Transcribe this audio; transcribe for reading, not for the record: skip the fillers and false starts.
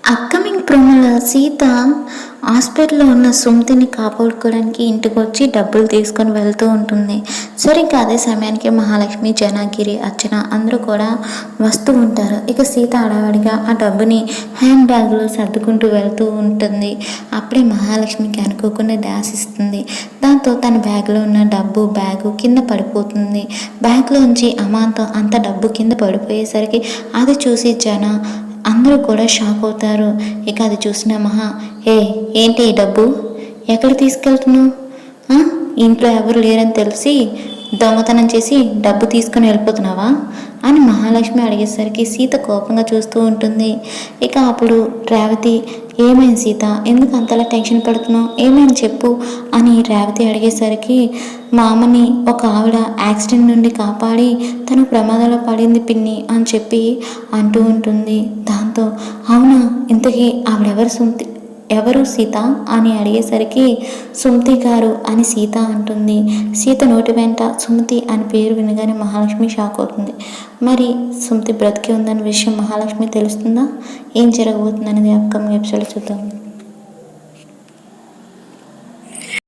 Upcoming ప్రోమోలో సీత హాస్పిటల్లో ఉన్న సుమతిని కాపాడుకోవడానికి ఇంటికి వచ్చి డబ్బులు తీసుకొని వెళ్తూ ఉంటుంది. సరిగ్గా అదే సమయానికి మహాలక్ష్మి, జనాగిరి, అర్చన అందరూ కూడా వస్తూ ఉంటారు. ఇక సీత హడావిడిగా ఆ డబ్బుని హ్యాండ్ బ్యాగ్లో సర్దుకుంటూ వెళ్తూ ఉంటుంది. అప్పుడే మహాలక్ష్మికి అనుకోకుండా డాష్ ఇస్తుంది. దాంతో తన బ్యాగ్లో ఉన్న బ్యాగు కింద పడిపోతుంది. బ్యాగ్లోంచి అమాంతం అంత డబ్బు కింద పడిపోయేసరికి అది చూసి అందరూ కూడా షాక్ అవుతారు. ఇక అది చూసిన మహా, ఏంటి ఈ డబ్బు ఎక్కడ తీసుకెళ్తున్నావు? ఇంట్లో ఎవరు లేరని తెలిసి దొంగతనం చేసి డబ్బు తీసుకుని వెళ్ళిపోతున్నావా అని మహాలక్ష్మి అడిగేసరికి సీత కోపంగా చూస్తూ ఉంటుంది. ఇక అప్పుడు రేవతి, ఏమైంది సీత, ఎందుకు అంతలా టెన్షన్ పడుతున్నావు, ఏమైంది చెప్పు అని రేవతి అడిగేసరికి, మా అమ్మని ఒక ఆవిడ యాక్సిడెంట్ నుండి కాపాడి తను ప్రమాదంలో పడింది పిన్ని అని చెప్పి అంటూ ఉంటుంది. దాంతో అవునా, ఇంతకీ ఎవరు సీత అని అడిగేసరికి, సుమతి గారు అని సీత అంటుంది. సీత నోటి వెంట సుమతి అని పేరు వినగానే మహాలక్ష్మి షాక్ అవుతుంది. మరి సుమతి బ్రతికి ఉందన్న విషయం మహాలక్ష్మి తెలుస్తుందా? ఏం జరగబోతుందనేది అప్కమింగ్ ఎపిసోడ్లో చూద్దాం.